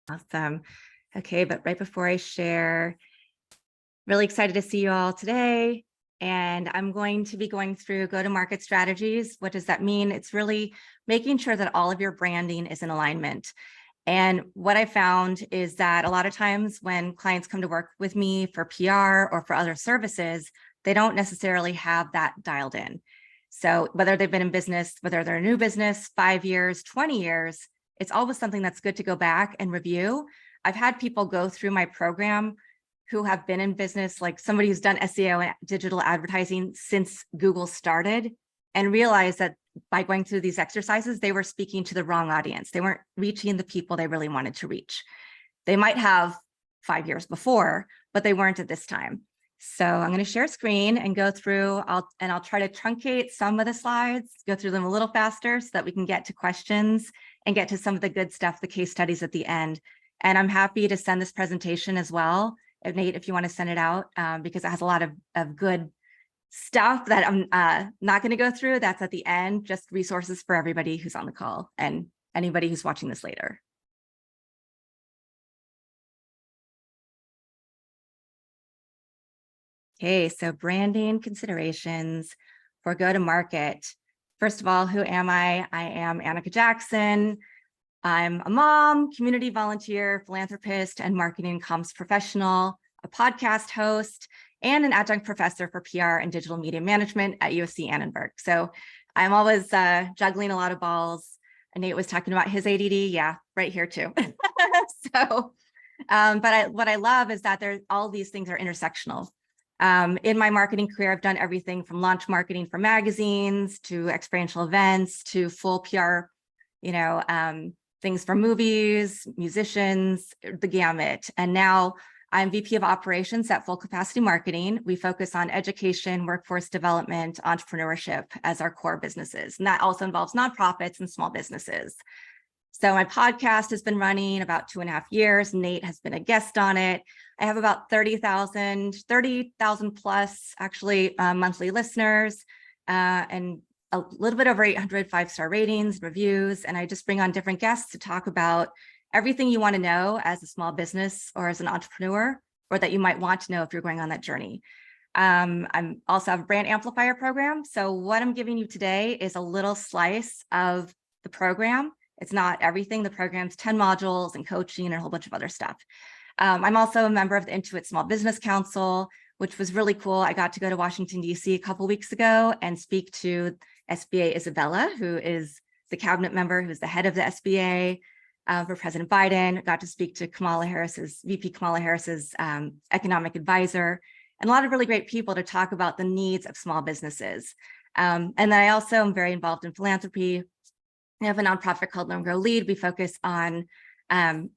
Awesome. Okay, but right before I share, really excited to see you all today. And I'm going to be going through go-to-market strategies. What does that mean? It's really making sure that all of your branding is in alignment. And what I found is that a lot of times when clients come to work with me for PR or for other services, they don't necessarily have that dialed in. So whether they've been in business, whether they're a new business, 5 years, 20 years, it's always something that's good to go back and review. I've had people go through my program who have been in business, like somebody who's done SEO and digital advertising since Google started, and realize that by going through these exercises, they were speaking to the wrong audience. They weren't reaching the people they really wanted to reach. They might have 5 years before, but they weren't at this time. So I'm going to share screen and go through, I'll try to truncate some of the slides, go through them a little faster so that we can get to questions and get to some of the good stuff, the case studies at the end. And I'm happy to send this presentation as well, Nate, if you want to send it out, because it has a lot of good stuff that I'm not going to go through. That's at the end, just resources for everybody who's on the call and anybody who's watching this later. Okay, so branding considerations for go-to-market. First of all, who am I? I am Anika Jackson. I'm a mom, community volunteer, philanthropist, and marketing and comms professional, a podcast host, and an adjunct professor for PR and digital media management at USC Annenberg. So I'm always juggling a lot of balls. And Nate was talking about his ADD. Yeah, right here too. So, what I love is that all these things are intersectional. In my marketing career, I've done everything from launch marketing for magazines to experiential events to full PR, things for movies, musicians, the gamut. And now I'm VP of Operations at Full Capacity Marketing. We focus on education, workforce development, entrepreneurship as our core businesses. And that also involves nonprofits and small businesses. So my podcast has been running about 2.5 years. Nate has been a guest on it. I have about 30,000 plus actually monthly listeners and a little bit over 800 5-star ratings, reviews. And I just bring on different guests to talk about everything you want to know as a small business or as an entrepreneur, or that you might want to know if you're going on that journey. I'm also have a brand amplifier program. So what I'm giving you today is a little slice of the program. It's not everything. The program's 10 modules and coaching and a whole bunch of other stuff. I'm also a member of the Intuit Small Business Council, which was really cool. I got to go to Washington, D.C. a couple weeks ago and speak to SBA Isabella, who is the cabinet member, who's the head of the SBA for President Biden. Got to speak to VP Kamala Harris's economic advisor, and a lot of really great people to talk about the needs of small businesses. And then I also am very involved in philanthropy. I have a nonprofit called Learn, Grow, Lead. We focus on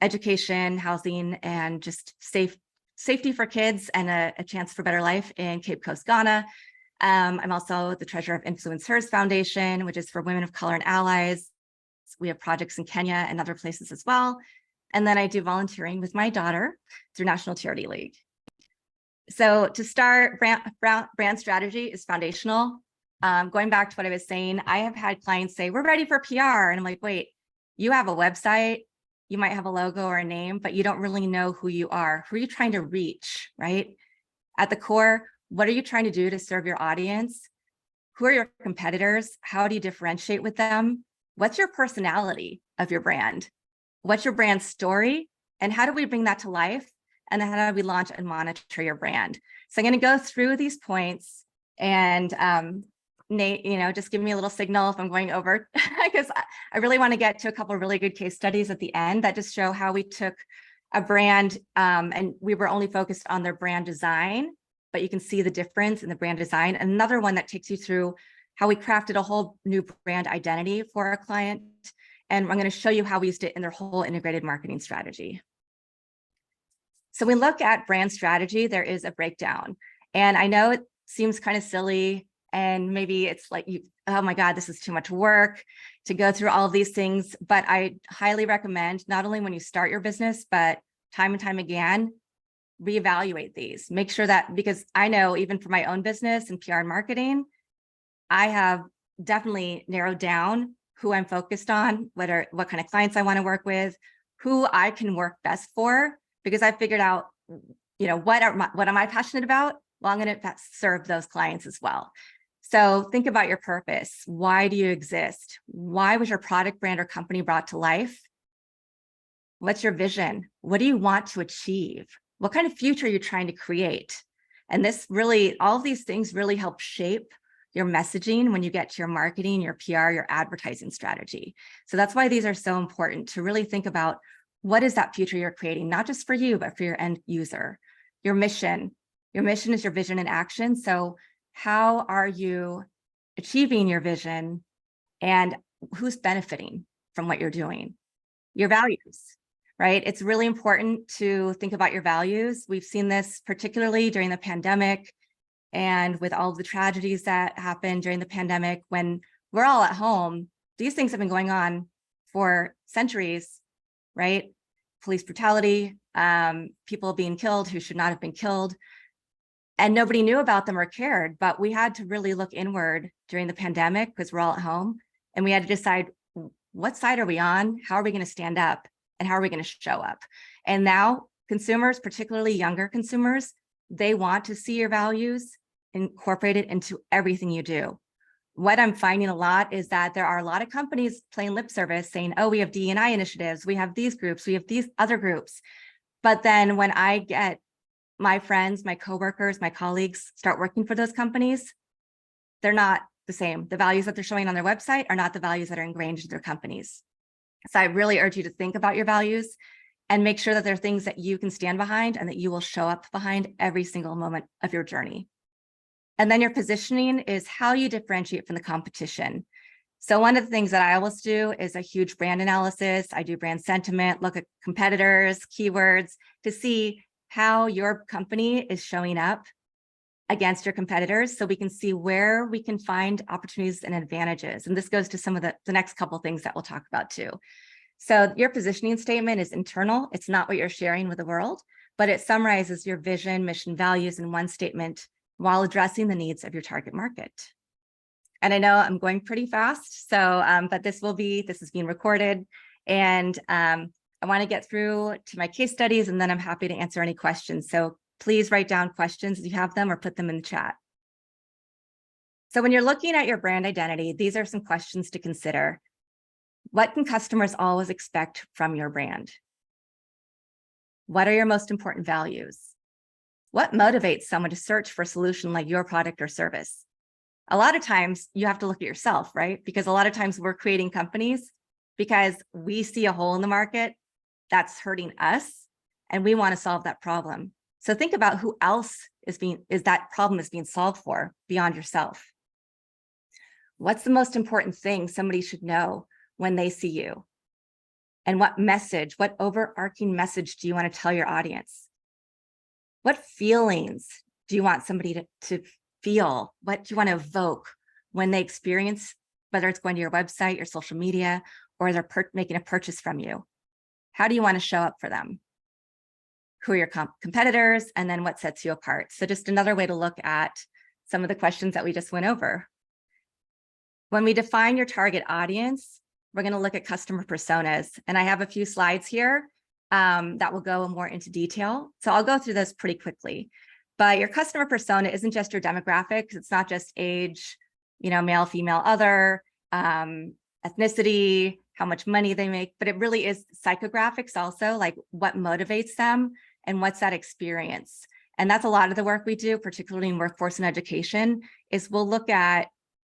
education, housing, and just safety for kids and a chance for better life in Cape Coast, Ghana. I'm also the treasurer of Influence Hers Foundation, which is for women of color and allies. We have projects in Kenya and other places as well. And then I do volunteering with my daughter through National Charity League. So to start, brand strategy is foundational. Going back to what I was saying, I have had clients say, we're ready for PR. And I'm like, wait, you have a website, you might have a logo or a name, but you don't really know who you are. Who are you trying to reach, right? At the core, what are you trying to do to serve your audience? Who are your competitors? How do you differentiate with them? What's your personality of your brand? What's your brand story? And how do we bring that to life? And then how do we launch and monitor your brand? So I'm going to go through these points, and Nate, just give me a little signal if I'm going over, because I really want to get to a couple of really good case studies at the end that just show how we took a brand and we were only focused on their brand design, but you can see the difference in the brand design. Another one that takes you through how we crafted a whole new brand identity for our client. And I'm going to show you how we used it in their whole integrated marketing strategy. So we look at brand strategy, there is a breakdown. And I know it seems kind of silly, and maybe it's like, oh my God, this is too much work to go through all of these things. But I highly recommend, not only when you start your business, but time and time again, reevaluate these. Make sure that, because I know even for my own business and PR and marketing, I have definitely narrowed down who I'm focused on, what kind of clients I want to work with, who I can work best for, because I figured out, what am I passionate about? Well, I'm going to serve those clients as well. So think about your purpose. Why do you exist? Why was your product, brand, or company brought to life? What's your vision? What do you want to achieve? What kind of future are you trying to create? And all of these things really help shape your messaging when you get to your marketing, your PR, your advertising strategy. So that's why these are so important, to really think about what is that future you're creating, not just for you, but for your end user. Your mission is your vision in action. So how are you achieving your vision, and who's benefiting from what you're doing? Your values, right? It's really important to think about your values. We've seen this particularly during the pandemic and with all of the tragedies that happened during the pandemic. When we're all at home, these things have been going on for centuries, right? Police brutality, people being killed who should not have been killed, and nobody knew about them or cared. But we had to really look inward during the pandemic because we're all at home, and we had to decide, what side are we on? How are we going to stand up? And how are we going to show up? And now consumers, particularly younger consumers, they want to see your values incorporated into everything you do. What I'm finding a lot is that there are a lot of companies playing lip service saying, oh, we have D&I initiatives, we have these groups, we have these other groups. But then when I get my friends, my coworkers, my colleagues start working for those companies, they're not the same. The values that they're showing on their website are not the values that are ingrained in their companies. So I really urge you to think about your values and make sure that they're things that you can stand behind and that you will show up behind every single moment of your journey. And then your positioning is how you differentiate from the competition. So one of the things that I always do is a huge brand analysis. I do brand sentiment, look at competitors, keywords, to see how your company is showing up against your competitors, so we can see where we can find opportunities and advantages. And this goes to some of the next couple of things that we'll talk about too. So your positioning statement is internal. It's not what you're sharing with the world, but it summarizes your vision, mission, values in one statement while addressing the needs of your target market. And I know I'm going pretty fast, so but this is being recorded, and I want to get through to my case studies, and then I'm happy to answer any questions. So please write down questions if you have them, or put them in the chat. So when you're looking at your brand identity, these are some questions to consider. What can customers always expect from your brand? What are your most important values? What motivates someone to search for a solution like your product or service? A lot of times you have to look at yourself, right? Because a lot of times we're creating companies because we see a hole in the market that's hurting us, and we want to solve that problem. So think about who else that problem is being solved for beyond yourself. What's the most important thing somebody should know when they see you? And what overarching message do you want to tell your audience? What feelings do you want somebody to feel? What do you want to evoke when they experience, whether it's going to your website, your social media, or they're making a purchase from you? How do you want to show up for them? Who are your competitors? And then what sets you apart? So just another way to look at some of the questions that we just went over. When we define your target audience, we're going to look at customer personas. And I have a few slides here that will go more into detail. So I'll go through this pretty quickly. But your customer persona isn't just your demographics. It's not just age, male, female, other, ethnicity, how much money they make, but it really is psychographics also, like what motivates them and what's that experience. And that's a lot of the work we do, particularly in workforce and education, is we'll look at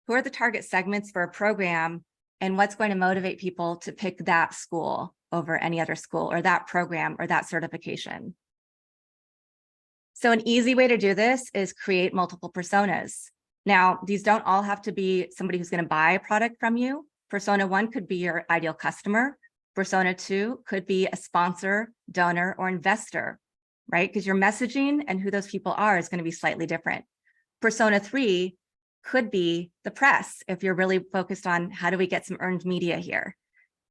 who are the target segments for a program and what's going to motivate people to pick that school over any other school, or that program, or that certification. So an easy way to do this is create multiple personas. Now, these don't all have to be somebody who's going to buy a product from you. Persona 1 could be your ideal customer. Persona 2 could be a sponsor, donor, or investor, right? Because your messaging and who those people are is going to be slightly different. Persona 3 could be the press, if you're really focused on how do we get some earned media here.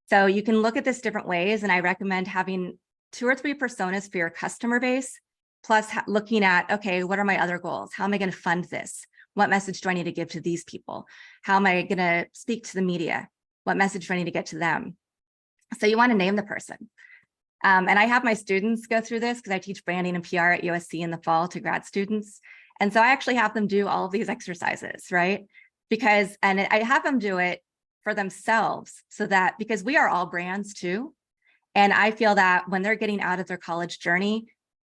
So you can look at this different ways, and I recommend having 2 or 3 personas for your customer base, plus looking at, okay, what are my other goals? How am I going to fund this? What message do I need to give to these people? How am I going to speak to the media? What message do I need to get to them? So you want to name the person. And I have my students go through this because I teach branding and PR at USC in the fall to grad students. And so I actually have them do all of these exercises, right? And I have them do it for themselves so that, because we are all brands too. And I feel that when they're getting out of their college journey,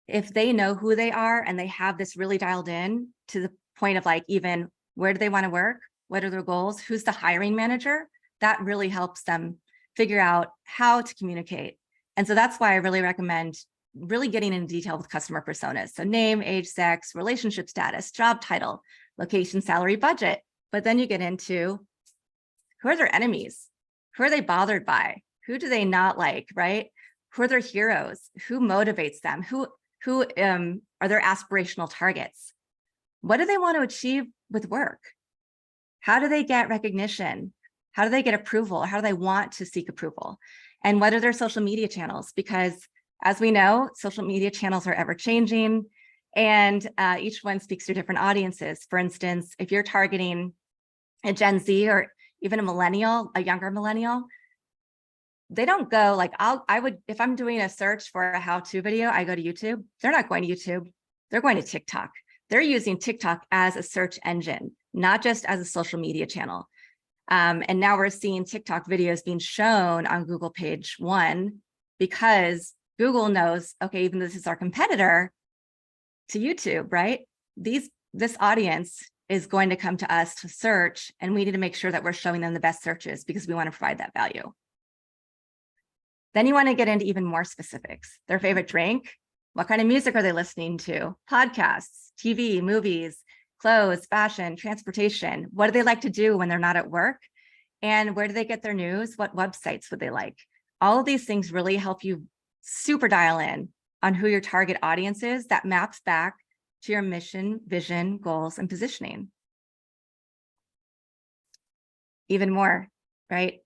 if they know who they are and they have this really dialed in to the point of like, even where do they want to work? What are their goals? Who's the hiring manager? That really helps them figure out how to communicate. And so that's why I really recommend really getting in detail with customer personas. So name, age, sex, relationship status, job title, location, salary, budget. But then you get into who are their enemies? Who are they bothered by? Who do they not like, right? Who are their heroes? Who motivates them? Who are their aspirational targets? What do they want to achieve with work? How do they get recognition? How do they get approval? How do they want to seek approval? And what are their social media channels? Because as we know, social media channels are ever changing and each one speaks to different audiences. For instance, if you're targeting a Gen Z or even a millennial, a younger millennial, they don't go like, if I'm doing a search for a how-to video, I go to YouTube. They're not going to YouTube. They're going to TikTok. They're using TikTok as a search engine, not just as a social media channel. And now we're seeing TikTok videos being shown on Google page 1 because Google knows, okay, even though this is our competitor to YouTube, right? This audience is going to come to us to search, and we need to make sure that we're showing them the best searches because we want to provide that value. Then you want to get into even more specifics. Their favorite drink, what kind of music are they listening to? Podcasts, TV, movies, clothes, fashion, transportation. What do they like to do when they're not at work? And where do they get their news? What websites would they like? All of these things really help you super dial in on who your target audience is that maps back to your mission, vision, goals, and positioning. Even more, right?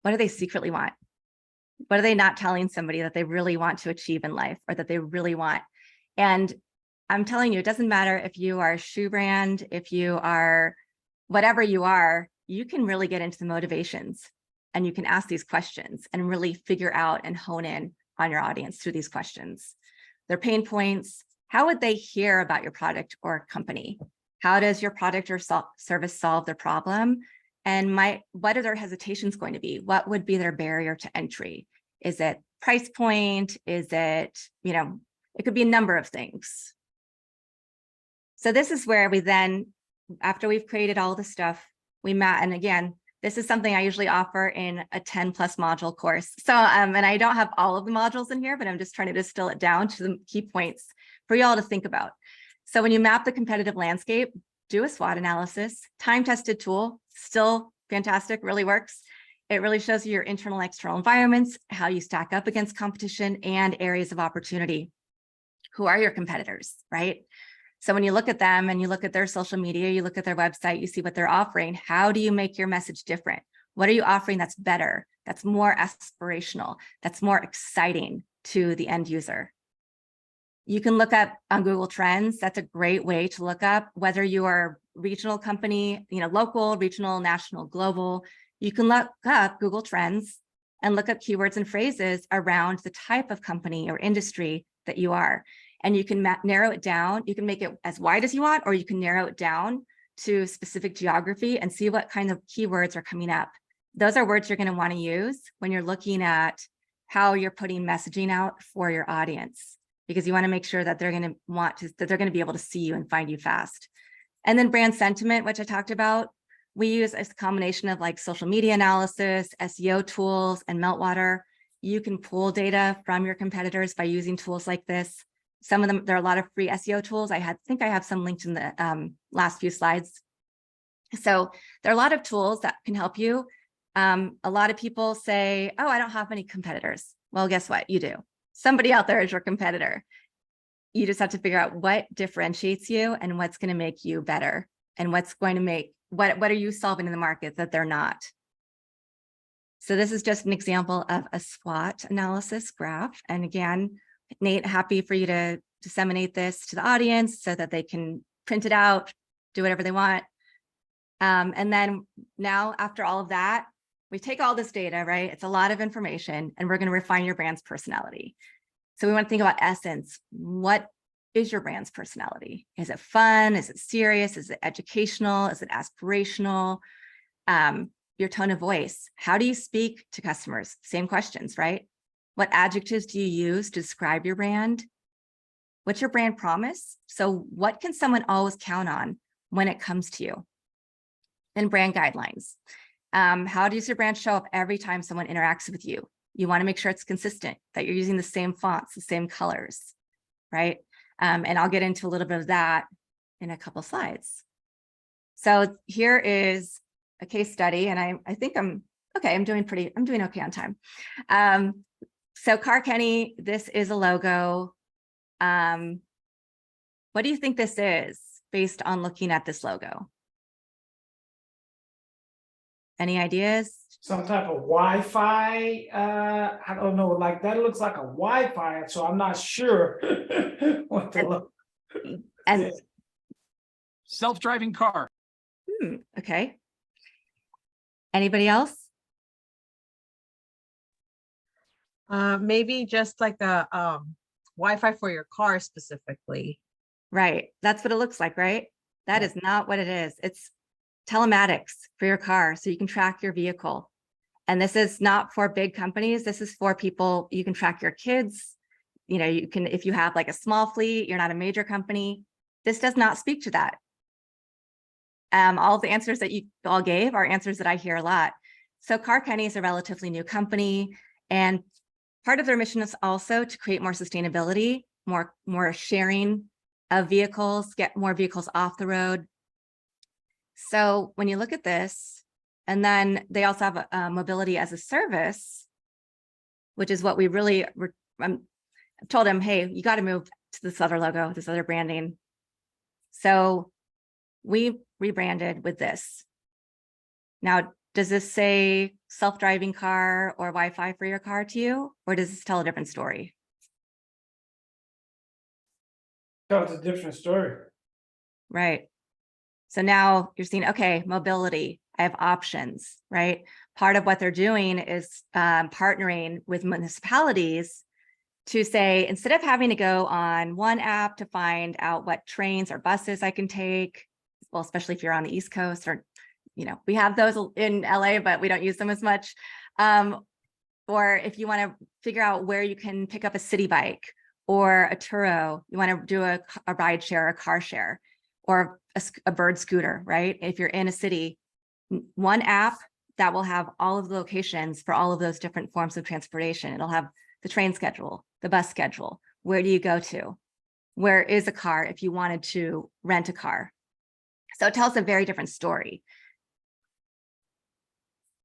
What do they secretly want? What are they not telling somebody that they really want to achieve in life or that they really want? And I'm telling you, it doesn't matter if you are a shoe brand, if you are whatever you are, you can really get into the motivations and you can ask these questions and really figure out and hone in on your audience through these questions. Their pain points, how would they hear about your product or company? How does your product or service solve their problem? And what are their hesitations going to be? What would be their barrier to entry? Is it price point? Is it, it could be a number of things. So this is where we then, after we've created all the stuff, we map, and again, this is something I usually offer in a 10+ module course. So, and I don't have all of the modules in here, but I'm just trying to distill it down to the key points for y'all to think about. So when you map the competitive landscape, do a SWOT analysis, time-tested tool, still fantastic, really works. It really shows you your internal, external environments, how you stack up against competition and areas of opportunity. Who are your competitors, right? So when you look at them and you look at their social media, you look at their website, you see what they're offering. How do you make your message different? What are you offering that's better, that's more aspirational, that's more exciting to the end user? You can look up on Google Trends. That's a great way to look up whether you are a regional company, local, regional, national, global. You can look up Google Trends and look up keywords and phrases around the type of company or industry that you are. And you can narrow it down. You can make it as wide as you want, or you can narrow it down to specific geography and see what kind of keywords are coming up. Those are words you're going to want to use when you're looking at how you're putting messaging out for your audience, because you want to make sure that they're going to be able to see you and find you fast. And then brand sentiment, which I talked about, we use a combination of like social media analysis, SEO tools, and Meltwater. You can pull data from your competitors by using tools like this. Some of them, there are a lot of free SEO tools. I think I have some linked in the last few slides. So there are a lot of tools that can help you. A lot of people say, oh, I don't have any competitors. Well, guess what? You do. Somebody out there is your competitor. You just have to figure out what differentiates you and what's going to make you better and what's going to make, what are you solving in the market that they're not? So this is just an example of a SWOT analysis graph. And again, Nate, happy for you to disseminate this to the audience so that they can print it out, do whatever they want. And then now after all of that, we take all this data, right? It's a lot of information, and we're going to refine your brand's personality. So we want to think about essence. What is your brand's personality? Is it fun? Is it serious? Is it educational? Is it aspirational? Your tone of voice. How do you speak to customers? Same questions, right? What adjectives do you use to describe your brand? What's your brand promise? So what can someone always count on when it comes to you? And brand guidelines. How does your brand show up every time someone interacts with you? You want to make sure it's consistent, that you're using the same fonts, the same colors, right? And I'll get into a little bit of that in a couple slides. So here is a case study, and I think I'm okay. I'm doing okay on time. So Car Kenny, this is a logo. What do you think this is based on looking at this logo? Any ideas? Some type of Wi-Fi. I don't know. Like that looks like a Wi-Fi, so I'm not sure what to look. And self-driving car. Okay. Anybody else? Maybe just like a Wi-Fi for your car specifically. Right. That's what it looks like, right? That is not what it is. It's telematics for your car, so you can track your vehicle. And this is not for big companies. This is for people. You can track your kids. You know, you can, if you have like a small fleet, you're not a major company. This does not speak to that. All the answers that you all gave are answers that I hear a lot. So Car Kenny is a relatively new company, and part of their mission is also to create more sustainability, more sharing of vehicles, get more vehicles off the road. So when you look at this, and then they also have a mobility as a service, which is what we really I've told them, hey, you got to move to this other logo, this other branding. So we rebranded with this. Now, does this say self-driving car or Wi-Fi for your car to you, or does this tell a different story? Tells a different story. Right. So now you're seeing, okay, mobility, I have options, right? Part of what they're doing is partnering with municipalities to say, instead of having to go on one app to find out what trains or buses I can take, well, especially if you're on the East Coast, or, you know, we have those in LA, but we don't use them as much. Or if you want to figure out where you can pick up a city bike or a Turo, you want to do a ride share, a car share, or a bird scooter, right? If you're in a city, one app that will have all of the locations for all of those different forms of transportation. It'll have the train schedule, the bus schedule. Where do you go to? Where is a car if you wanted to rent a car? So it tells a very different story.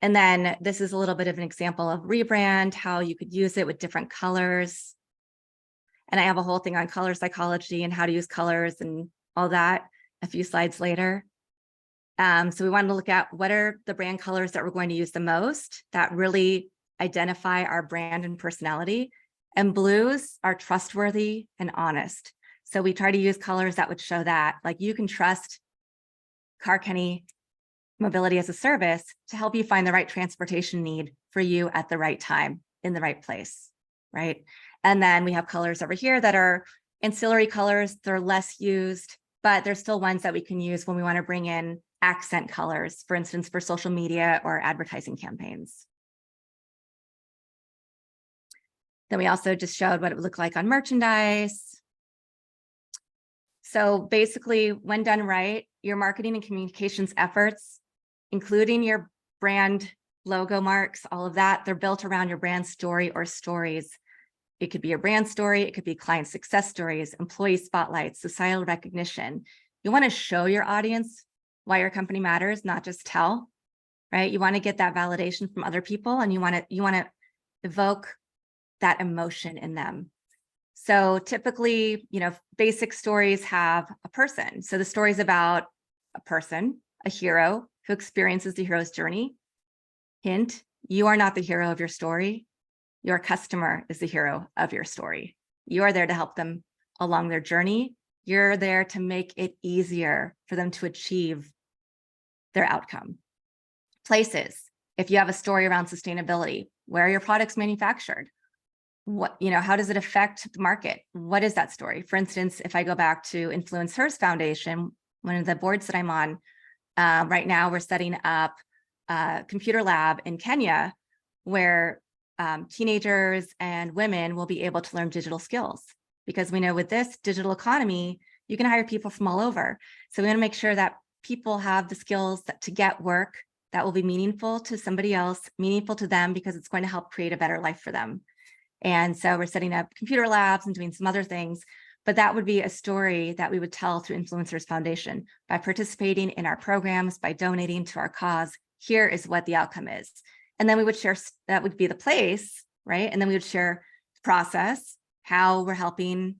And then this is a little bit of an example of rebrand, how you could use it with different colors. And I have a whole thing on color psychology and how to use colors and all that a few slides later. So we wanted to look at what are the brand colors that we're going to use the most that really identify our brand and personality. And blues are trustworthy and honest. So we try to use colors that would show that, like, you can trust Car Kenny Mobility as a Service to help you find the right transportation need for you at the right time in the right place, right? And then we have colors over here that are ancillary colors. They're less used, but there's still ones that we can use when we want to bring in accent colors, for instance, for social media or advertising campaigns. Then we also just showed what it would look like on merchandise. So basically, when done right, your marketing and communications efforts, including your brand logo marks, all of that, they're built around your brand story or stories. It could be your brand story, it could be client success stories, employee spotlights, societal recognition. You want to show your audience why your company matters, not just tell, right? You want to get that validation from other people, and you want to evoke that emotion in them. So typically, you know, basic stories have a person. So the story is about a person, a hero who experiences the hero's journey. Hint, you are not the hero of your story. Your customer is the hero of your story. You are there to help them along their journey. You're there to make it easier for them to achieve their outcome. Places, If you have a story around sustainability, where are your products manufactured? What, how does it affect the market? What is that story? For instance, if I go back to Influence Hers Foundation, one of the boards that I'm on, right now we're setting up a computer lab in Kenya where teenagers and women will be able to learn digital skills, because we know with this digital economy, you can hire people from all over. So we want to make sure that people have the skills to get work that will be meaningful to somebody else, meaningful to them, because it's going to help create a better life for them. And so we're setting up computer labs and doing some other things, but that would be a story that we would tell through Influence Hers Foundation. By participating in our programs, by donating to our cause, here is what the outcome is. And then we would share, that would be the place, right? And then we would share the process, how we're helping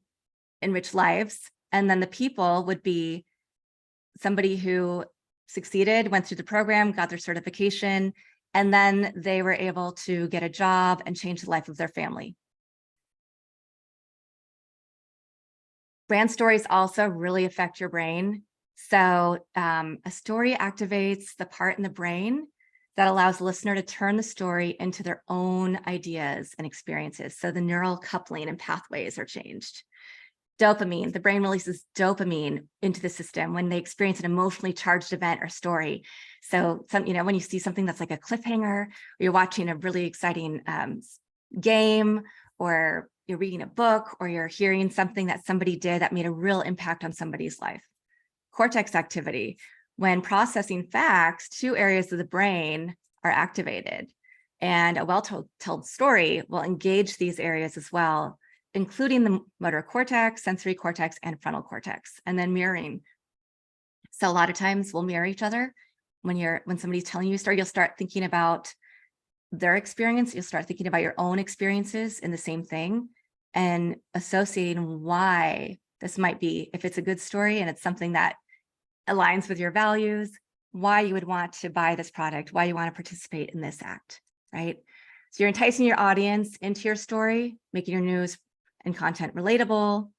enrich lives. And then the people would be somebody who succeeded, went through the program, got their certification, and then they were able to get a job and change the life of their family. Brand stories also really affect your brain. So a story activates the part in the brain that allows the listener to turn the story into their own ideas and experiences. So the neural coupling and pathways are changed. Dopamine, the brain releases dopamine into the system when they experience an emotionally charged event or story. So when you see something that's like a cliffhanger, or you're watching a really exciting game, or you're reading a book, or you're hearing something that somebody did that made a real impact on somebody's life. Cortex activity, when processing facts, 2 areas of the brain are activated, and a well-told story will engage these areas as well, including the motor cortex, sensory cortex, and frontal cortex. And then mirroring. So a lot of times we'll mirror each other. When somebody's telling you a story, you'll start thinking about their experience. You'll start thinking about your own experiences in the same thing and associating why this might be, if it's a good story and it's something that aligns with your values, why you would want to buy this product, why you want to participate in this act, right? So you're enticing your audience into your story, making your news and content relatable.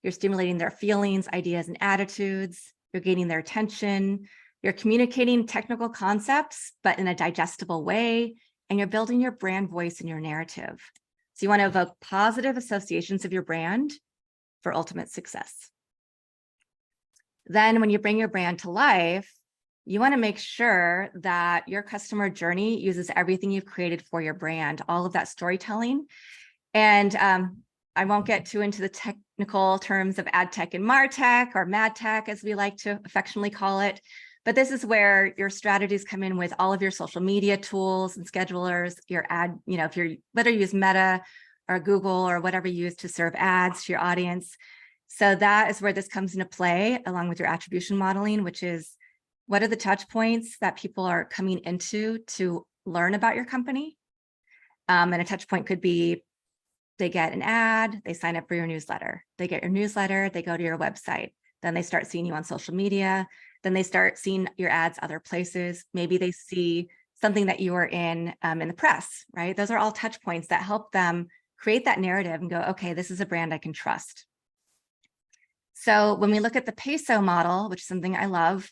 You're stimulating their feelings, ideas, and attitudes. You're gaining their attention. You're communicating technical concepts, but in a digestible way. And you're building your brand voice and your narrative. So you want to evoke positive associations of your brand for ultimate success. Then when you bring your brand to life, you want to make sure that your customer journey uses everything you've created for your brand, all of that storytelling. And I won't get too into the technical terms of ad tech and martech, or mad tech, as we like to affectionately call it. But this is where your strategies come in with all of your social media tools and schedulers, your ad, if you're, whether you use Meta or Google or whatever you use to serve ads to your audience. So that is where this comes into play, along with your attribution modeling, which is what are the touch points that people are coming into to learn about your company? And a touch point could be they get an ad, they sign up for your newsletter, they get your newsletter, they go to your website, then they start seeing you on social media, then they start seeing your ads other places. Maybe they see something that you are in the press, right? Those are all touch points that help them create that narrative and go, okay, this is a brand I can trust. So when we look at the PESO model, which is something I love,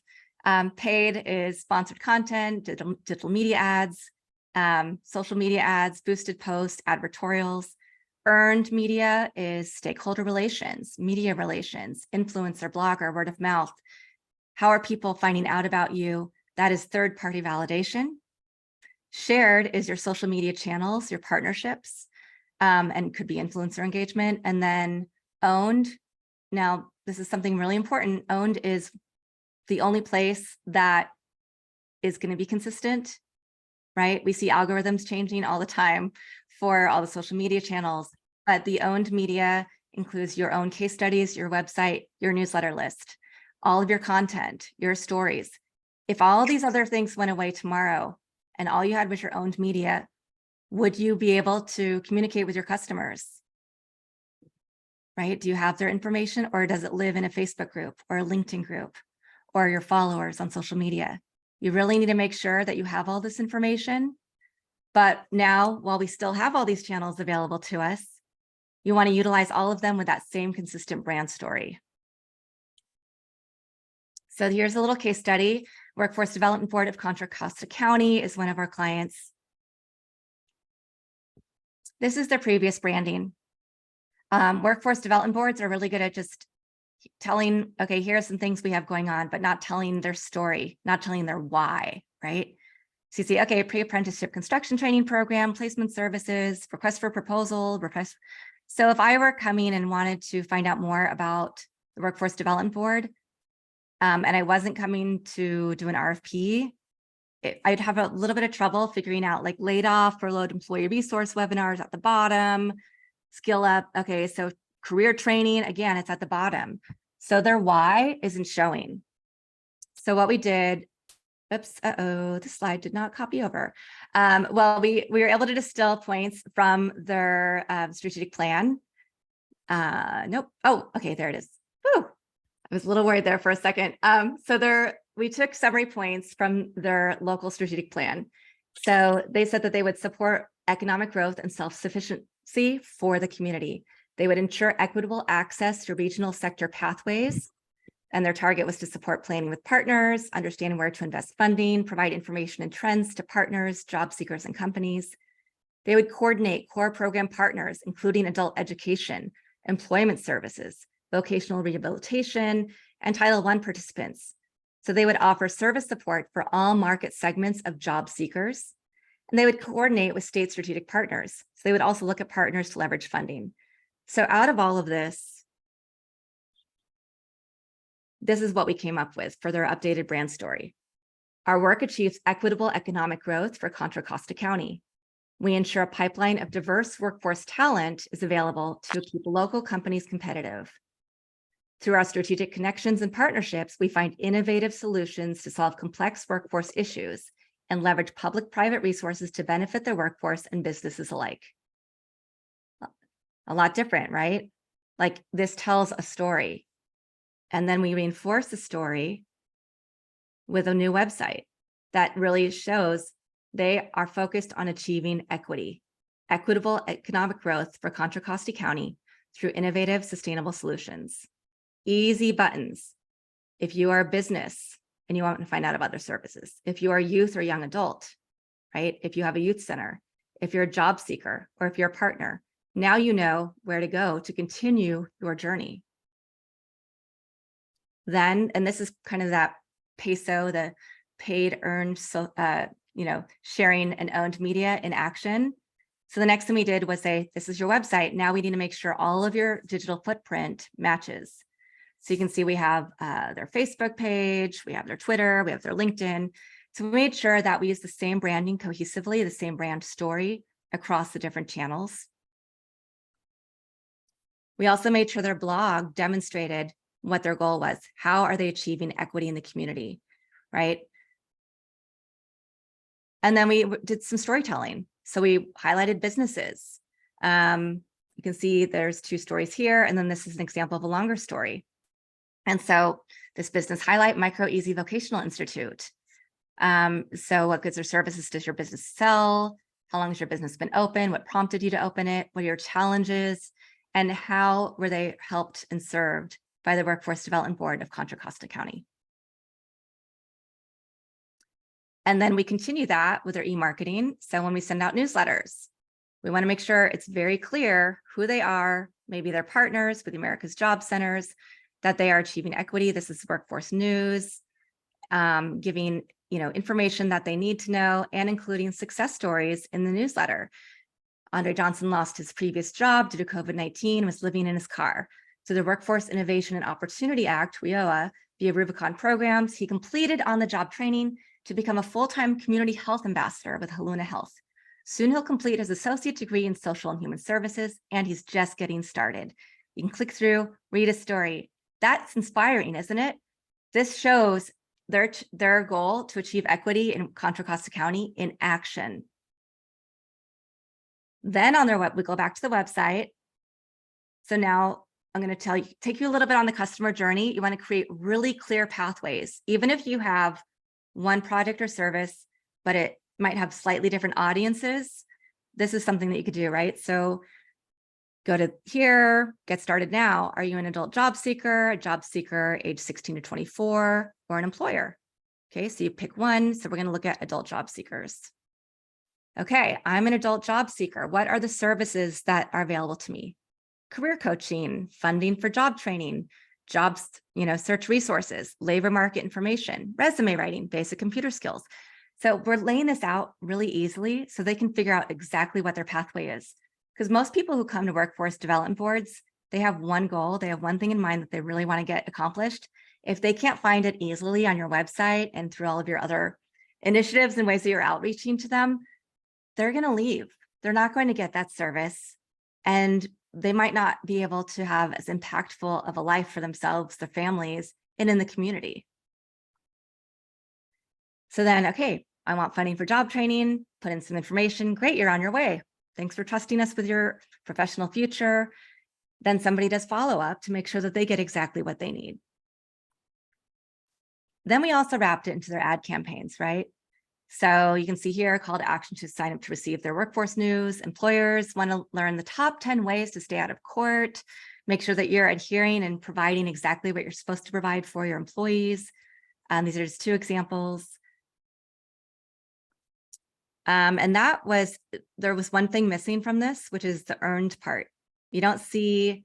paid is sponsored content, digital media ads, social media ads, boosted posts, advertorials. Earned media is stakeholder relations, media relations, influencer, blogger, word of mouth. How are people finding out about you? That is third-party validation. Shared is your social media channels, your partnerships, and could be influencer engagement. And then owned, now this is something really important. Owned is the only place that is going to be consistent, right? We see algorithms changing all the time for all the social media channels, but the owned media includes your own case studies, your website, your newsletter list, all of your content, your stories. If all these other things went away tomorrow and all you had was your owned media, would you be able to communicate with your customers? Right? Do you have their information, or does it live in a Facebook group or a LinkedIn group or your followers on social media? You really need to make sure that you have all this information. But now, while we still have all these channels available to us, you want to utilize all of them with that same consistent brand story. So here's a little case study. Workforce Development Board of Contra Costa County is one of our clients. This is their previous branding. Workforce development boards are really good at just telling, okay, here are some things we have going on, but not telling their story, not telling their why, right? So you see, okay, pre-apprenticeship construction training program, placement services, request for proposal, request. So if I were coming and wanted to find out more about the Workforce Development Board, and I wasn't coming to do an RFP, I'd have a little bit of trouble figuring out like laid off, furloughed employee resource webinars at the bottom, skill up. Okay, so career training, again, it's at the bottom. So their why isn't showing. So what we did, oops, the slide did not copy over. Well, we were able to distill points from their strategic plan. Nope. Oh, okay, there it is. Whew. I was a little worried there for a second. We took summary points from their local strategic plan. So they said that they would support economic growth and self-sufficiency for the community. They would ensure equitable access to regional sector pathways. And their target was to support planning with partners, understanding where to invest funding, provide information and trends to partners, job seekers, and companies. They would coordinate core program partners, including adult education, employment services, vocational rehabilitation, and Title I participants. So they would offer service support for all market segments of job seekers, and they would coordinate with state strategic partners. So they would also look at partners to leverage funding. So out of all of this, this is what we came up with for their updated brand story. Our work achieves equitable economic growth for Contra Costa County. We ensure a pipeline of diverse workforce talent is available to keep local companies competitive. Through our strategic connections and partnerships, we find innovative solutions to solve complex workforce issues and leverage public-private resources to benefit the workforce and businesses alike. A lot different, right? Like this tells a story. And then we reinforce the story with a new website that really shows they are focused on achieving equity, equitable economic growth for Contra Costa County through innovative, sustainable solutions. Easy buttons. If you are a business and you want to find out about other services, if you are a youth or young adult, right? If you have a youth center, if you're a job seeker, or if you're a partner, now you know where to go to continue your journey. Then, and this is kind of that PESO, the paid, earned, so sharing and owned media in action. So the next thing we did was say, this is your website. Now we need to make sure all of your digital footprint matches. So you can see we have their Facebook page, we have their Twitter, we have their LinkedIn. So we made sure that we use the same branding cohesively, the same brand story across the different channels. We also made sure their blog demonstrated what their goal was. How are they achieving equity in the community, right? And then we did some storytelling. So we highlighted businesses. You can see there's 2 stories here, and then this is an example of a longer story. And so this business highlight, Micro Easy Vocational Institute. So what goods or services does your business sell? How long has your business been open? What prompted you to open it? What are your challenges? And how were they helped and served by the Workforce Development Board of Contra Costa County? And then we continue that with our e-marketing. So when we send out newsletters, we want to make sure it's very clear who they are, maybe they're partners with America's Job Centers, that they are achieving equity. This is workforce news, giving information that they need to know and including success stories in the newsletter. Andre Johnson lost his previous job due to COVID-19 and was living in his car. So the Workforce Innovation and Opportunity Act, WIOA, via Rubicon programs, he completed on-the-job training to become a full-time community health ambassador with Haluna Health. Soon he'll complete his associate degree in social and human services, and he's just getting started. You can click through, read his story. That's inspiring, isn't it? This shows their goal to achieve equity in Contra Costa County in action. Then on their we go back to the website. So now I'm going to take you a little bit on the customer journey. You want to create really clear pathways, even if you have one product or service, but it might have slightly different audiences. This is something that you could do, right? So go to here, get started now. Are you an adult job seeker, a job seeker age 16 to 24, or an employer? Okay, so you pick one. So we're going to look at adult job seekers. Okay, I'm an adult job seeker. What are the services that are available to me? Career coaching, funding for job training, jobs, search resources, labor market information, resume writing, basic computer skills. So we're laying this out really easily so they can figure out exactly what their pathway is. Because most people who come to workforce development boards, they have one goal, they have one thing in mind that they really want to get accomplished. If they can't find it easily on your website and through all of your other initiatives and ways that you're outreaching to them, they're going to leave. They're not going to get that service. And they might not be able to have as impactful of a life for themselves, their families, and in the community. So then, okay, I want funding for job training, put in some information. Great, you're on your way. Thanks for trusting us with your professional future. Then somebody does follow up to make sure that they get exactly what they need. Then we also wrapped it into their ad campaigns, right? So you can see here a call to action to sign up to receive their workforce news. Employers want to learn the top 10 ways to stay out of court, make sure that you're adhering and providing exactly what you're supposed to provide for your employees. These are just two examples. And there was one thing missing from this, which is the earned part. You don't see,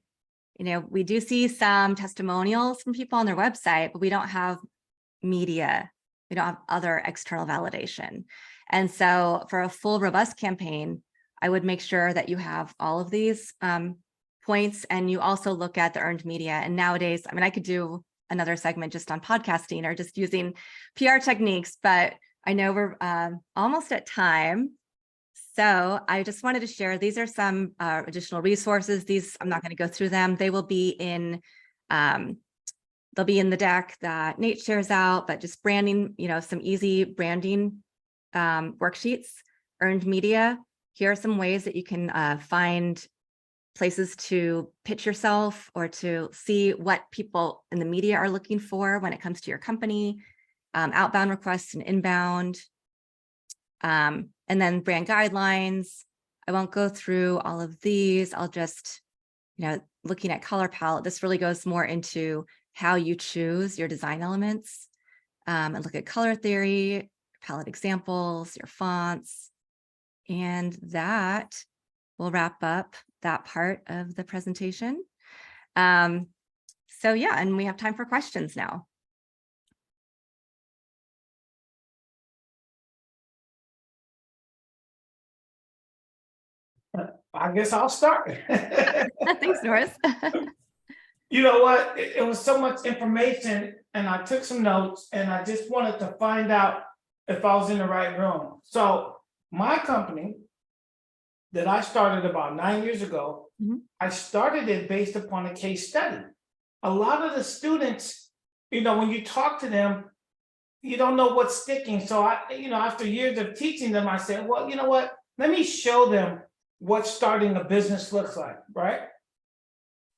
we do see some testimonials from people on their website, but we don't have media. We don't have other external validation. And so for a full robust campaign, I would make sure that you have all of these points, and you also look at the earned media. And nowadays, I could do another segment just on podcasting or just using PR techniques, but I know we're almost at time. So I just wanted to share, these are some additional resources. These, I'm not going to go through them. They will be in, they'll be in the deck that Nate shares out, but just branding, some easy branding worksheets, earned media. Here are some ways that you can find places to pitch yourself or to see what people in the media are looking for when it comes to your company, outbound requests and inbound, and then brand guidelines. I won't go through all of these. I'll just, looking at color palette, this really goes more into how you choose your design elements, and look at color theory, palette examples, your fonts, and that will wrap up that part of the presentation. So yeah, and we have time for questions now. I guess I'll start. Thanks, Norris. You know what? It was so much information, and I took some notes, and I just wanted to find out if I was in the right room. So my company that I started about 9 years ago, I started it based upon a case study. A lot of the students, when you talk to them, you don't know what's sticking. So after years of teaching them, I said, well, you know what? Let me show them what starting a business looks like, right?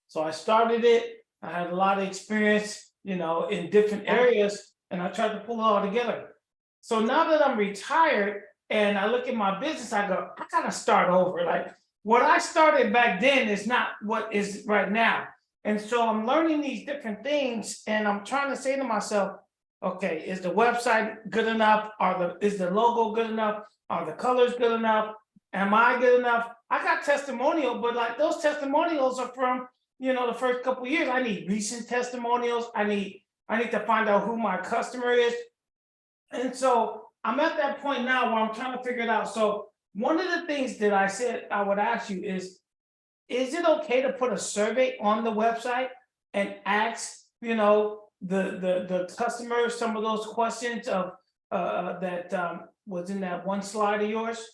So I started it. I had a lot of experience, in different areas, and I tried to pull it all together. So now that I'm retired and I look at my business, I go, I gotta start over. Like what I started back then is not what is right now. And so I'm learning these different things, and I'm trying to say to myself, okay, is the website good enough? Is the logo good enough? Are the colors good enough? Am I good enough? I got testimonial, but like those testimonials are from, the first couple of years. I need recent testimonials. I need to find out who my customer is. And so I'm at that point now where I'm trying to figure it out. So one of the things that I said I would ask you is it okay to put a survey on the website and ask, the customer some of those questions of that was in that one slide of yours?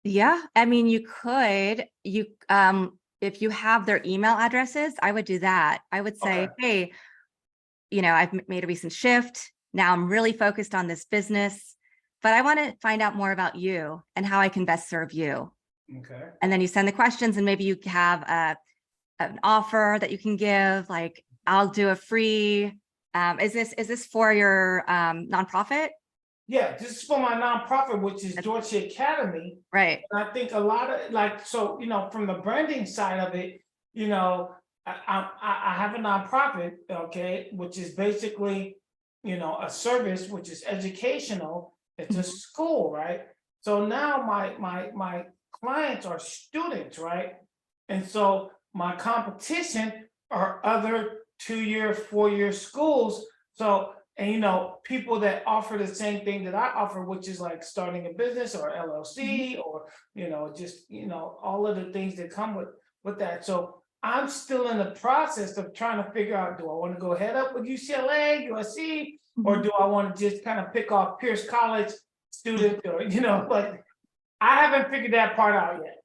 Yeah, you could, if you have their email addresses, I would do that. I would say, Okay. Hey, I've made a recent shift. Now I'm really focused on this business, but I want to find out more about you and how I can best serve you. Okay. And then you send the questions, and maybe you have an offer that you can give, like I'll do a free, is this for your nonprofit? Yeah, this is for my nonprofit, which is Georgia Academy. Right. And I think a lot of from the branding side of it, I have a nonprofit, okay, which is basically a service which is educational. It's a school, right? So now my clients are students, right? And so my competition are other 2-year, 4-year schools. So, and people that offer the same thing that I offer, which is like starting a business or LLC or, just, all of the things that come with that. So I'm still in the process of trying to figure out, do I want to go head up with UCLA, USC, or do I want to just kind of pick off Pierce College students or, but I haven't figured that part out yet.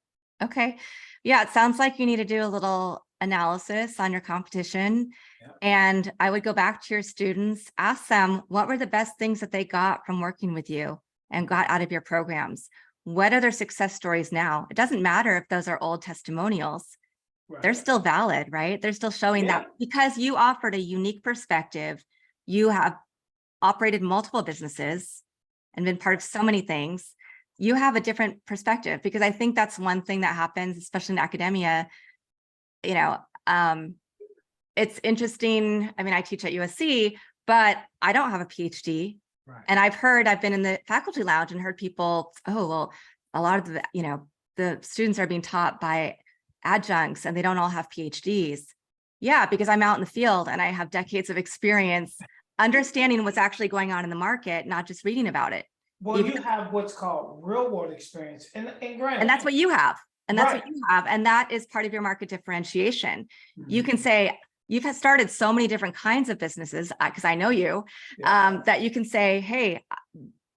Okay. Yeah, it sounds like you need to do a little analysis on your competition. Yeah. And I would go back to your students, ask them what were the best things that they got from working with you and got out of your programs. What are their success stories now? It doesn't matter if those are old testimonials. Right. They're still valid, right? They're still showing that because you offered a unique perspective, you have operated multiple businesses and been part of so many things. You have a different perspective, because I think that's one thing that happens, especially in academia. It's interesting. I mean, I teach at USC, but I don't have a PhD. Right. And I've been in the faculty lounge and heard people, oh, well, a lot of the students are being taught by adjuncts and they don't all have PhDs. Yeah, because I'm out in the field and I have decades of experience understanding what's actually going on in the market, not just reading about it. Well, you have what's called real world experience, and granted, And that's what you have. And that's Right. what you have. And that is part of your market differentiation. You Mhm. can say, you've started so many different kinds of businesses, because I know you, Yeah. that you can say, hey,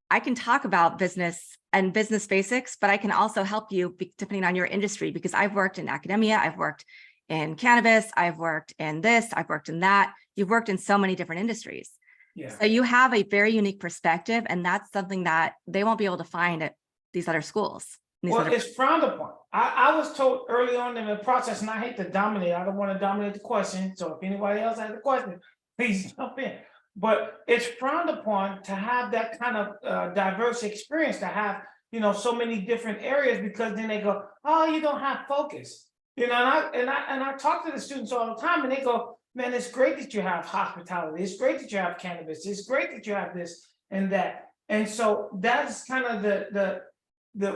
I can talk about business and business basics, but I can also help you depending on your industry, because I've worked in academia, I've worked in cannabis, I've worked in this, I've worked in that. You've worked in so many different industries. Yeah. So you have a very unique perspective, and that's something that they won't be able to find at these other schools. Well, it's frowned upon. I was told early on in the process, and I hate to dominate. I don't want to dominate the question. So if anybody else has a question, please jump in. But it's frowned upon to have that kind of diverse experience, to have so many different areas, because then they go, oh, you don't have focus. And I talk to the students all the time, and they go, man, it's great that you have hospitality. It's great that you have cannabis. It's great that you have this and that. And so that's kind of the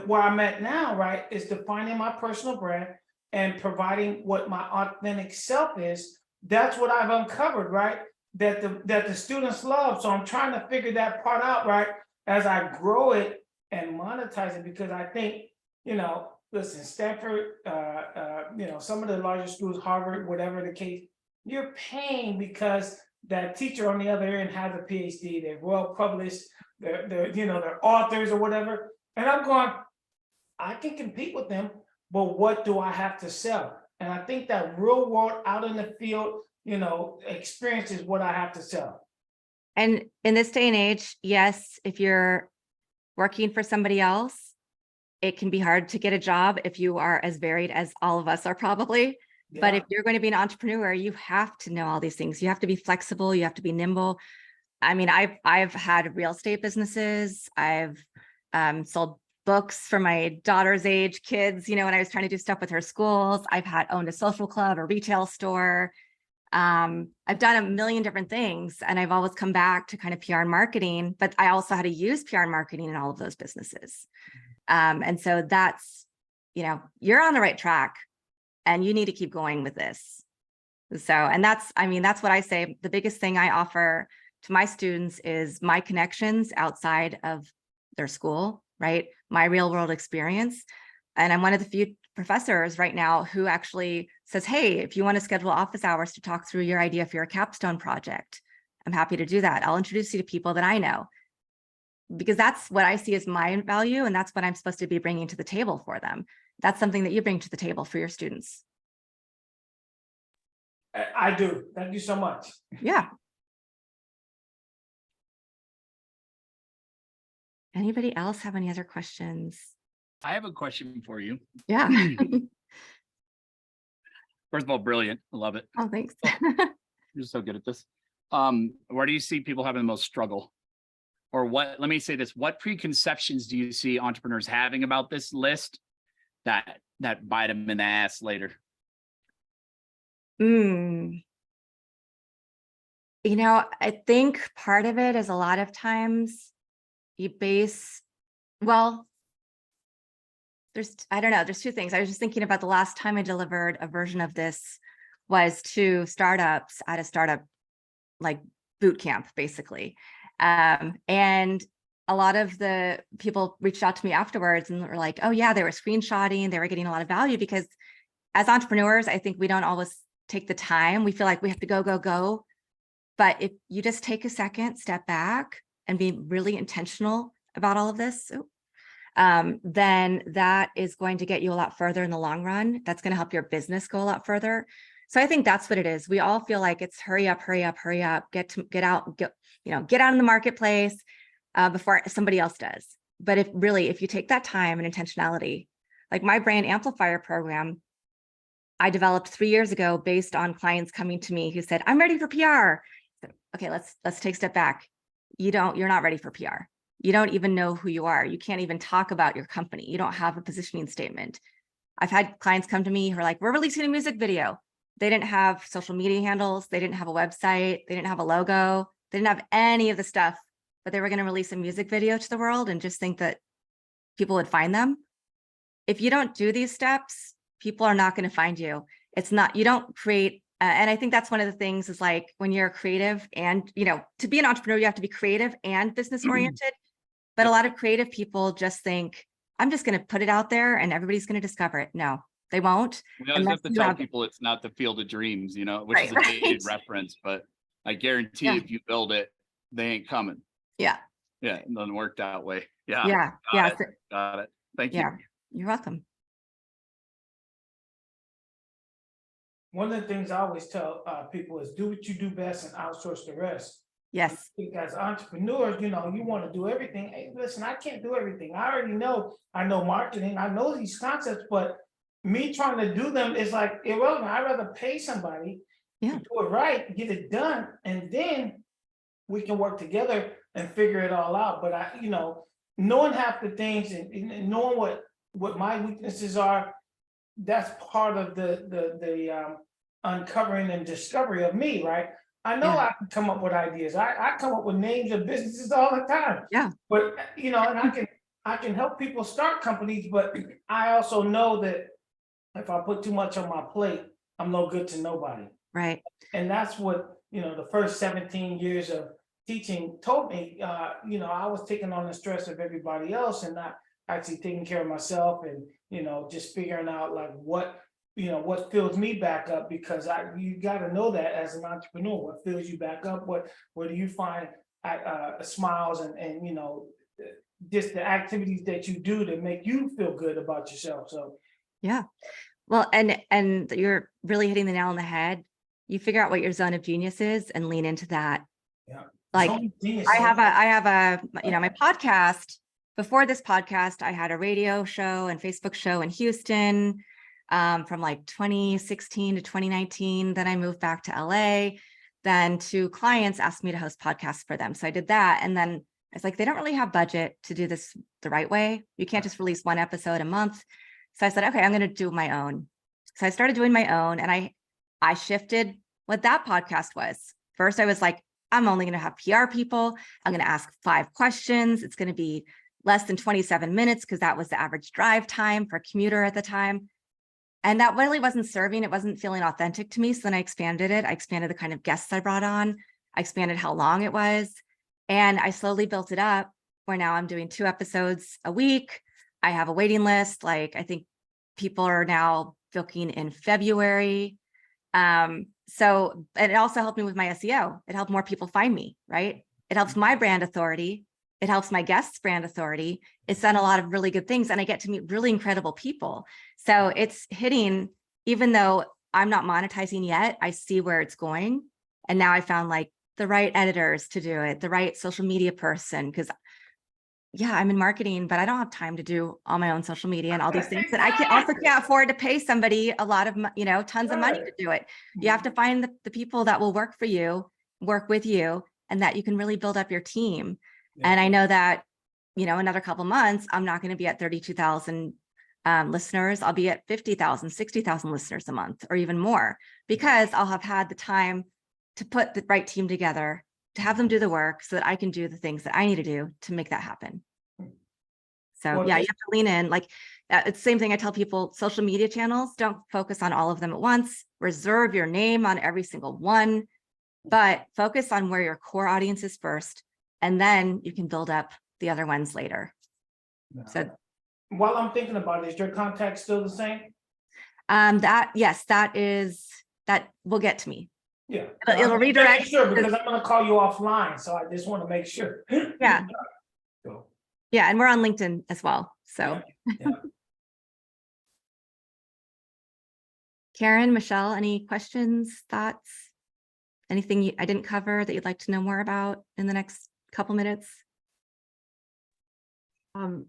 where I'm at now, right, is defining my personal brand and providing what my authentic self is. That's what I've uncovered, right? That the students love. So I'm trying to figure that part out, right, as I grow it and monetize it, because I think, listen, Stanford, some of the larger schools, Harvard, whatever the case, you're paying because that teacher on the other end has a PhD, they're well published, they're authors or whatever. And I'm going, I can compete with them, but what do I have to sell? And I think that real world out in the field, experience is what I have to sell. And in this day and age, yes, if you're working for somebody else, it can be hard to get a job if you are as varied as all of us are probably. Yeah. But if you're going to be an entrepreneur, you have to know all these things. You have to be flexible. You have to be nimble. I mean, I've had real estate businesses. I've sold books for my daughter's age kids, when I was trying to do stuff with her schools. I've owned a social club, a retail store. I've done a million different things, and I've always come back to kind of PR and marketing, but I also had to use PR and marketing in all of those businesses. And so that's, you're on the right track and you need to keep going with this. So, and that's what I say. The biggest thing I offer to my students is my connections outside of their school, right? My real world experience. And I'm one of the few professors right now who actually says, hey, if you want to schedule office hours to talk through your idea for your capstone project, I'm happy to do that. I'll introduce you to people that I know, because that's what I see as my value. And that's what I'm supposed to be bringing to the table for them. That's something that you bring to the table for your students. I do. Thank you so much. Yeah. Anybody else have any other questions? I have a question for you. Yeah. First of all, brilliant. I love it. Oh, thanks. You're so good at this. Where do you see people having the most struggle? Or let me say this, what preconceptions do you see entrepreneurs having about this list that bite them in the ass later? You know, I think part of it is a lot of times you base, well, I don't know, there's two things. I was just thinking about the last time I delivered a version of this was to startups at a startup like boot camp, basically. And a lot of the people reached out to me afterwards and were like, oh yeah, they were screenshotting, they were getting a lot of value, because as entrepreneurs, I think we don't always take the time. We feel like we have to go, go, go. But if you just take a second, step back and be really intentional about all of this, then that is going to get you a lot further in the long run. That's going to help your business go a lot further. So I think that's what it is. We all feel like it's hurry up, hurry up, hurry up, get out in the marketplace before somebody else does. But if you take that time and intentionality, like my brand amplifier program, I developed 3 years ago based on clients coming to me who said, I'm ready for PR. So, okay, let's take a step back. You're not ready for PR. You don't even know who you are. You can't even talk about your company. You don't have a positioning statement. I've had clients come to me who are like, we're releasing a music video. They didn't have social media handles. They didn't have a website. They didn't have a logo. They didn't have any of the stuff, but they were going to release a music video to the world and just think that people would find them. If you don't do these steps, people are not going to find you. You don't create. And I think that's one of the things is like when you're creative and, to be an entrepreneur, you have to be creative and business oriented. But a lot of creative people just think, I'm just going to put it out there and everybody's going to discover it. No, they won't. We always have to tell people it's not the field of dreams, which is a dated reference, but I guarantee if you build it, they ain't coming. Yeah. Yeah. It doesn't work that way. Yeah. Yeah. Got it. Thank you. Yeah. You're welcome. One of the things I always tell people is do what you do best and outsource the rest. Yes. Because entrepreneurs, you want to do everything. Hey, listen, I can't do everything. I already know. I know marketing. I know these concepts, but me trying to do them is like irrelevant. I'd rather pay somebody to do it right, get it done, and then we can work together and figure it all out. But knowing half the things and knowing what my weaknesses are, that's part of the uncovering and discovery of me, right? I know I can come up with ideas. I come up with names of businesses all the time. Yeah. But and I can help people start companies, but I also know that if I put too much on my plate, I'm no good to nobody. Right. And that's what the first 17 years of teaching told me. I was taking on the stress of everybody else and not actually taking care of myself and just figuring out like what fills me back up, because you got to know that as an entrepreneur, what fills you back up, where do you find smiles and just the activities that you do to make you feel good about yourself. So yeah, well, and you're really hitting the nail on the head. You figure out what your zone of genius is and lean into that. Yeah, like I have a my podcast. Before this podcast, I had a radio show and Facebook show in Houston. From like 2016 to 2019. Then I moved back to LA. Then two clients asked me to host podcasts for them. So I did that. And then I was like, they don't really have budget to do this the right way. You can't just release one episode a month. So I said, okay, I'm going to do my own. So I started doing my own and I shifted what that podcast was. First, I was like, I'm only going to have PR people. I'm going to ask 5 questions. It's going to be less than 27 minutes because that was the average drive time for a commuter at the time. And that really wasn't serving. It wasn't feeling authentic to me. So then I expanded it. I expanded the kind of guests I brought on. I expanded how long it was. And I slowly built it up where now I'm doing 2 episodes a week. I have a waiting list. Like I think people are now booking in February. So and it also helped me with my SEO. It helped more people find me, right? It helps my brand authority. It helps my guests' brand authority. It's done a lot of really good things and I get to meet really incredible people. So it's hitting, even though I'm not monetizing yet, I see where it's going. And now I found like the right editors to do it, the right social media person, because I'm in marketing, but I don't have time to do all my own social media and all these things. And I can't afford to pay somebody a lot of, tons of money to do it. You have to find the people that will work for you, work with you, and that you can really build up your team. And I know that, another couple months, I'm not going to be at 32,000 listeners. I'll be at 50,000, 60,000 listeners a month or even more, because I'll have had the time to put the right team together, to have them do the work so that I can do the things that I need to do to make that happen. So Well, yeah, you just- have to lean in. Like it's the same thing I tell people, social media channels, don't focus on all of them at once. Reserve your name on every single one, but focus on where your core audience is first, and then you can build up the other ones later. So while I'm thinking about it, is your contact still the same? yes, that will get to me. Yeah. It'll I'm just redirect- making sure, because I'm gonna call you offline, so I just want to make sure. Yeah. So, Yeah, and we're on LinkedIn as well. So yeah. Karen, Michelle, any questions, thoughts? Anything I didn't cover that you'd like to know more about in the next couple minutes? Can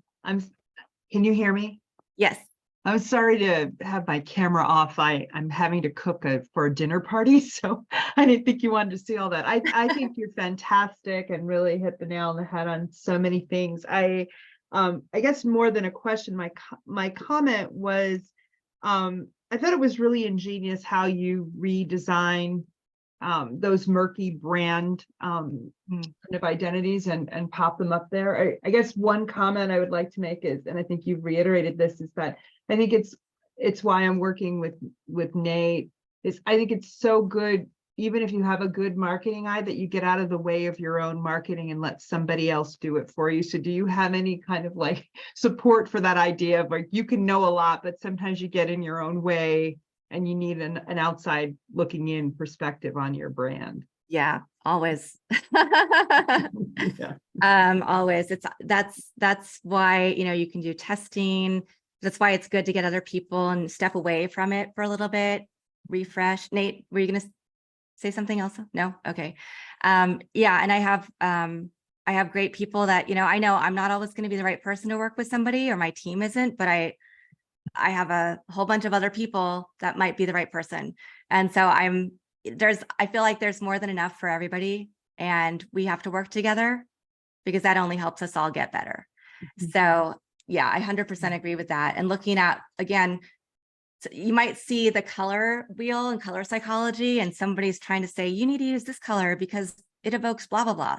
you hear me? Yes. I'm sorry to have my camera off. I'm having to cook for a dinner party, so I didn't think you wanted to see all that. I think you're fantastic and really hit the nail on the head on so many things. I guess more than a question, my comment was, I thought it was really ingenious how you redesign those murky brand kind of identities and pop them up there. I guess one comment I would like to make is, and I think you've reiterated this, is that I think it's why I'm working with Nate, is I think it's so good, even if you have a good marketing eye, that you get out of the way of your own marketing and let somebody else do it for you. So do you have any kind of like support for that idea of like, you can know a lot, but sometimes you get in your own way and you need an outside looking in perspective on your brand? Yeah, always. Yeah. Always. That's why, you can do testing. That's why it's good to get other people and step away from it for a little bit, refresh. Nate, were you going to say something else? No? Okay. Yeah. And I have great people that, I know I'm not always going to be the right person to work with somebody, or my team isn't, but I have a whole bunch of other people that might be the right person. And so I feel like there's more than enough for everybody, and we have to work together because that only helps us all get better. So yeah, I 100% agree with that. And looking at, again, so you might see the color wheel and color psychology, and somebody's trying to say, you need to use this color because it evokes blah, blah, blah.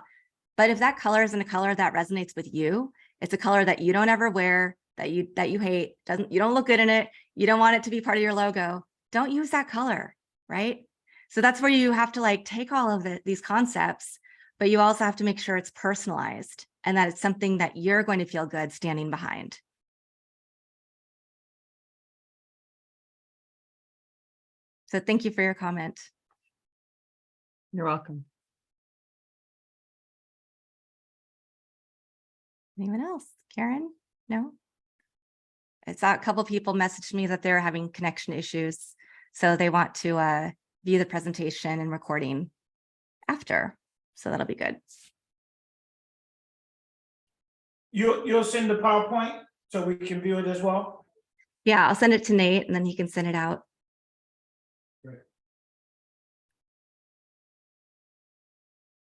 But if that color isn't a color that resonates with you, it's a color that you don't ever wear, that you hate, you don't look good in it, you don't want it to be part of your logo, don't use that color, right? So that's where you have to like take all of these concepts, but you also have to make sure it's personalized and that it's something that you're going to feel good standing behind. So thank you for your comment. You're welcome. Anyone else? Karen? No? I saw a couple people messaged me that they're having connection issues, so they want to view the presentation and recording after. So that'll be good. You'll send the PowerPoint so we can view it as well? Yeah, I'll send it to Nate and then he can send it out.